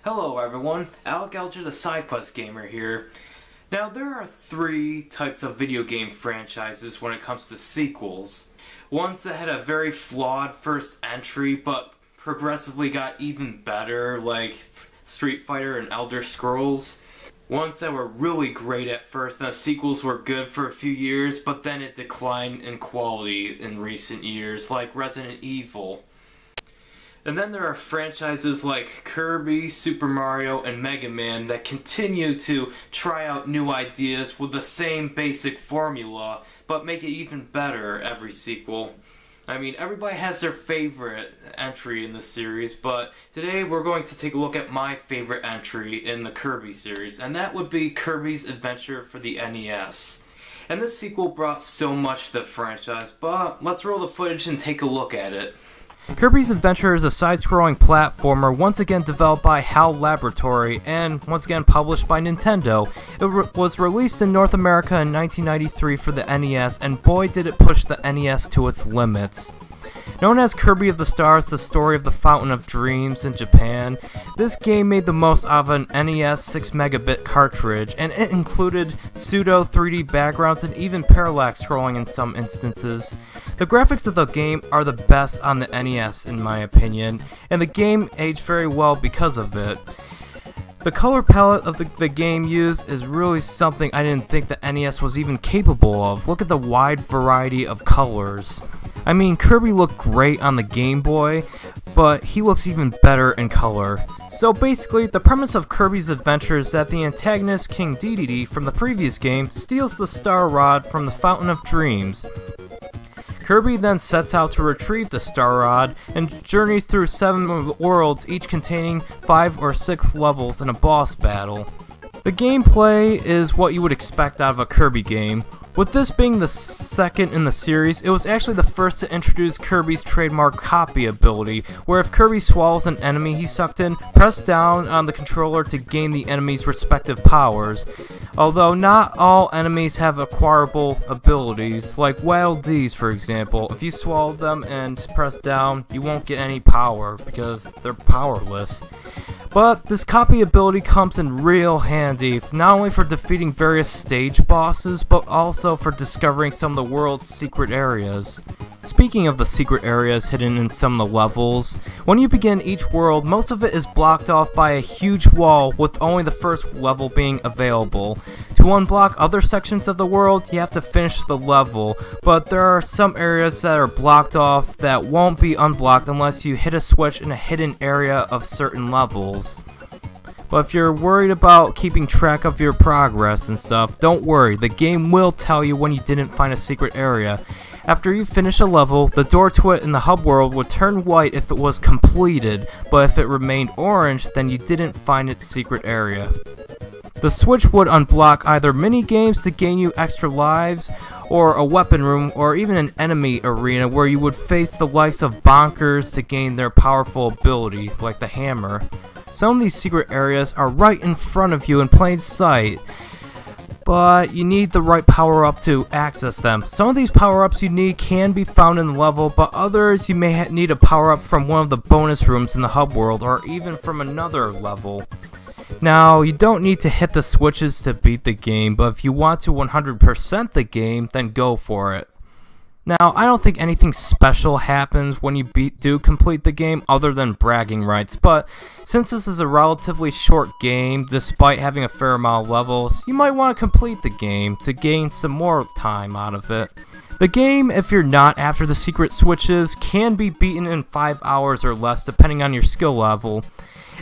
Hello everyone, Alec Alger the SideQuest Gamer here. Now there are three types of video game franchises when it comes to sequels. Ones that had a very flawed first entry but progressively got even better, like Street Fighter and Elder Scrolls. Ones that were really great at first, and the sequels were good for a few years, but then it declined in quality in recent years, like Resident Evil. And then there are franchises like Kirby, Super Mario, and Mega Man that continue to try out new ideas with the same basic formula, but make it even better every sequel. I mean, everybody has their favorite entry in the series, but today we're going to take a look at my favorite entry in the Kirby series, and that would be Kirby's Adventure for the NES. And this sequel brought so much to the franchise, but let's roll the footage and take a look at it. Kirby's Adventure is a side-scrolling platformer once again developed by HAL Laboratory and once again published by Nintendo. It was released in North America in 1993 for the NES, and boy did it push the NES to its limits. Known as Kirby of the Stars, the story of the Fountain of Dreams in Japan, this game made the most out of an NES 6-megabit cartridge, and it included pseudo 3D backgrounds and even parallax scrolling in some instances. The graphics of the game are the best on the NES in my opinion, and the game aged very well because of it. The color palette of the game used is really something I didn't think the NES was even capable of. Look at the wide variety of colors. I mean, Kirby looked great on the Game Boy, but he looks even better in color. So basically, the premise of Kirby's Adventure is that the antagonist, King Dedede from the previous game, steals the Star Rod from the Fountain of Dreams. Kirby then sets out to retrieve the Star Rod and journeys through 7 worlds, each containing 5 or 6 levels in a boss battle. The gameplay is what you would expect out of a Kirby game. With this being the second in the series, it was actually the first to introduce Kirby's trademark copy ability, where if Kirby swallows an enemy he sucked in, press down on the controller to gain the enemy's respective powers. Although not all enemies have acquirable abilities, like Wild D's for example. If you swallow them and press down, you won't get any power because they're powerless. But this copy ability comes in real handy, not only for defeating various stage bosses, but also for discovering some of the world's secret areas. Speaking of the secret areas hidden in some of the levels, when you begin each world, most of it is blocked off by a huge wall with only the first level being available. To unblock other sections of the world, you have to finish the level, but there are some areas that are blocked off that won't be unblocked unless you hit a switch in a hidden area of certain levels. But if you're worried about keeping track of your progress and stuff, don't worry, the game will tell you when you didn't find a secret area. After you finish a level, the door to it in the hub world would turn white if it was completed, but if it remained orange, then you didn't find its secret area. The switch would unblock either mini-games to gain you extra lives, or a weapon room, or even an enemy arena where you would face the likes of Bonkers to gain their powerful ability, like the hammer. Some of these secret areas are right in front of you in plain sight, but you need the right power-up to access them. Some of these power-ups you need can be found in the level, but others you may need a power-up from one of the bonus rooms in the hub world, or even from another level. Now, you don't need to hit the switches to beat the game, but if you want to 100% the game, then go for it. Now, I don't think anything special happens when you do complete the game other than bragging rights, but since this is a relatively short game, despite having a fair amount of levels, you might want to complete the game to gain some more time out of it. The game, if you're not after the secret switches, can be beaten in 5 hours or less depending on your skill level.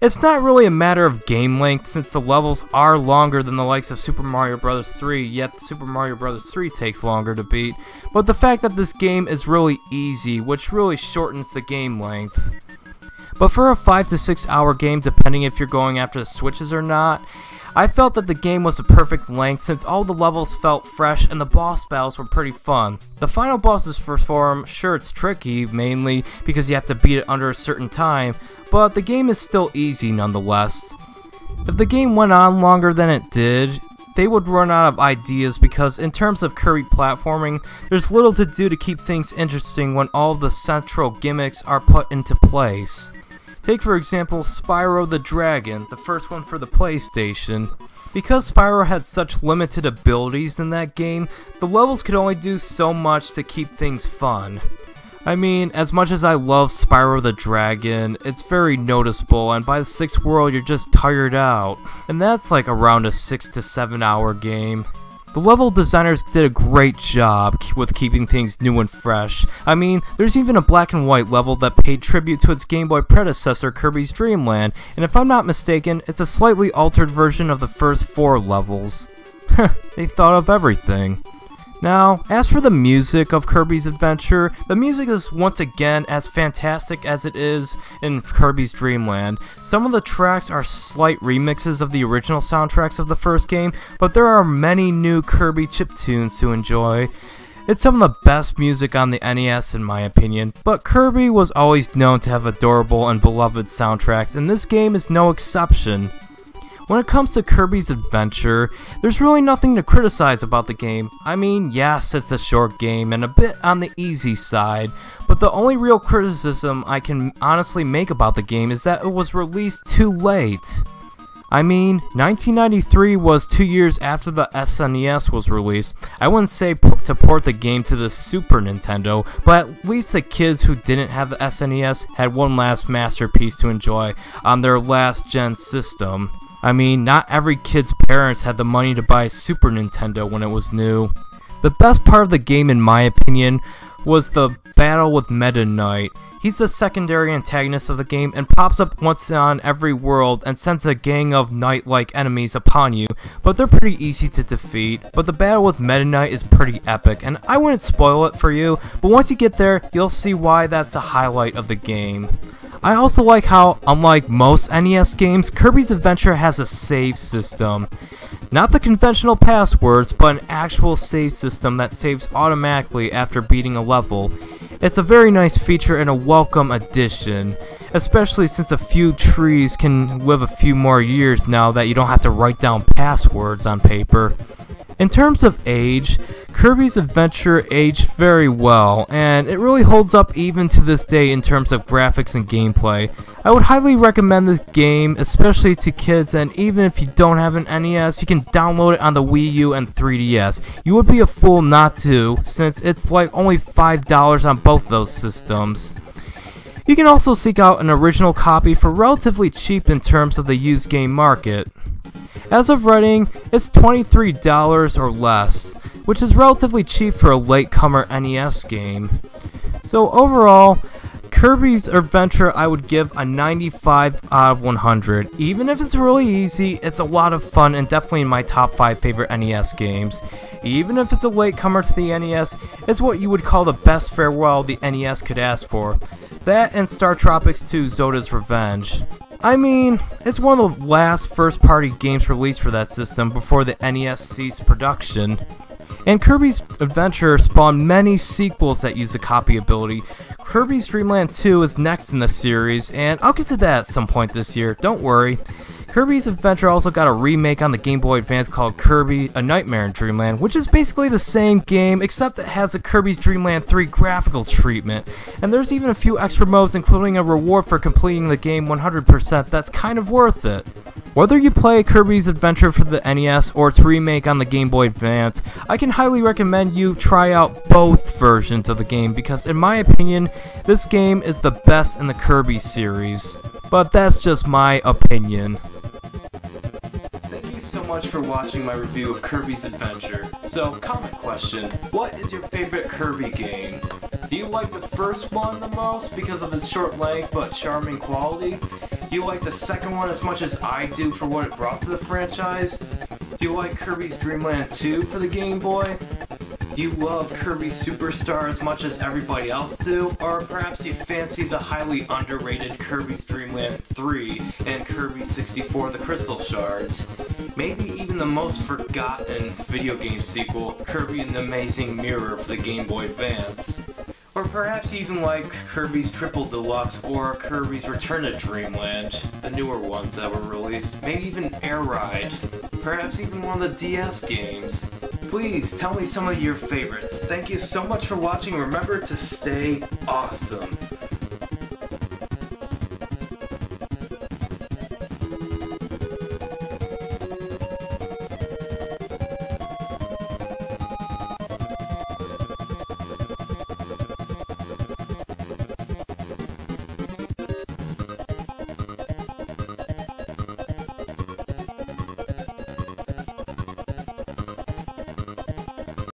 It's not really a matter of game length since the levels are longer than the likes of Super Mario Bros. 3, yet Super Mario Bros. 3 takes longer to beat, but the fact that this game is really easy, which really shortens the game length. But for a 5 to 6 hour game, depending if you're going after the switches or not, I felt that the game was the perfect length since all the levels felt fresh and the boss battles were pretty fun. The final boss's first form, sure it's tricky, mainly because you have to beat it under a certain time, but the game is still easy nonetheless. If the game went on longer than it did, they would run out of ideas because in terms of Kirby platforming, there's little to do to keep things interesting when all of the central gimmicks are put into place. Take for example Spyro the Dragon, the first one for the PlayStation. Because Spyro had such limited abilities in that game, the levels could only do so much to keep things fun. I mean, as much as I love Spyro the Dragon, it's very noticeable, and by the 6th world you're just tired out. And that's like around a 6 to 7 hour game. The level designers did a great job with keeping things new and fresh. I mean, there's even a black and white level that paid tribute to its Game Boy predecessor Kirby's Dream Land, and if I'm not mistaken, it's a slightly altered version of the first 4 levels. They thought of everything. Now, as for the music of Kirby's Adventure, the music is once again as fantastic as it is in Kirby's Dream Land. Some of the tracks are slight remixes of the original soundtracks of the first game, but there are many new Kirby chiptunes to enjoy. It's some of the best music on the NES in my opinion, but Kirby was always known to have adorable and beloved soundtracks, and this game is no exception. When it comes to Kirby's Adventure, there's really nothing to criticize about the game. I mean, yes, it's a short game and a bit on the easy side, but the only real criticism I can honestly make about the game is that it was released too late. I mean, 1993 was 2 years after the SNES was released. I wouldn't say to port the game to the Super Nintendo, but at least the kids who didn't have the SNES had one last masterpiece to enjoy on their last gen system. I mean, not every kid's parents had the money to buy a Super Nintendo when it was new. The best part of the game, in my opinion, was the battle with Meta Knight. He's the secondary antagonist of the game and pops up once on every world and sends a gang of knight-like enemies upon you, but they're pretty easy to defeat. But the battle with Meta Knight is pretty epic, and I wouldn't spoil it for you, but once you get there, you'll see why that's the highlight of the game. I also like how, unlike most NES games, Kirby's Adventure has a save system. Not the conventional passwords, but an actual save system that saves automatically after beating a level. It's a very nice feature and a welcome addition, especially since a few trees can live a few more years now that you don't have to write down passwords on paper. In terms of age, Kirby's Adventure aged very well, and it really holds up even to this day in terms of graphics and gameplay. I would highly recommend this game, especially to kids, and even if you don't have an NES, you can download it on the Wii U and 3DS. You would be a fool not to, since it's like only $5 on both those systems. You can also seek out an original copy for relatively cheap in terms of the used game market. As of writing, it's $23 or less, which is relatively cheap for a latecomer NES game. So overall, Kirby's Adventure I would give a 95 out of 100. Even if it's really easy, it's a lot of fun and definitely in my top 5 favorite NES games. Even if it's a latecomer to the NES, it's what you would call the best farewell the NES could ask for. That and Star Tropics 2 Zoda's Revenge. I mean, it's one of the last first-party games released for that system before the NES ceased production. And Kirby's Adventure spawned many sequels that use the copy ability. Kirby's Dream Land 2 is next in the series, and I'll get to that at some point this year, don't worry. Kirby's Adventure also got a remake on the Game Boy Advance called Kirby: A Nightmare in Dreamland, which is basically the same game except it has a Kirby's Dream Land 3 graphical treatment. And there's even a few extra modes including a reward for completing the game 100% that's kind of worth it. Whether you play Kirby's Adventure for the NES or its remake on the Game Boy Advance, I can highly recommend you try out both versions of the game because in my opinion, this game is the best in the Kirby series. But that's just my opinion. Thank you so much for watching my review of Kirby's Adventure. So, comment question, what is your favorite Kirby game? Do you like the first one the most because of its short length but charming quality? Do you like the second one as much as I do for what it brought to the franchise? Do you like Kirby's Dream Land 2 for the Game Boy? Do you love Kirby Superstar as much as everybody else do? Or perhaps you fancy the highly underrated Kirby's Dream Land 3 and Kirby 64 The Crystal Shards? Maybe even the most forgotten video game sequel, Kirby and the Amazing Mirror for the Game Boy Advance? Or perhaps you even like Kirby's Triple Deluxe or Kirby's Return to Dreamland, the newer ones that were released. Maybe even Air Ride. Perhaps even one of the DS games. Please tell me some of your favorites. Thank you so much for watching. Remember to stay awesome.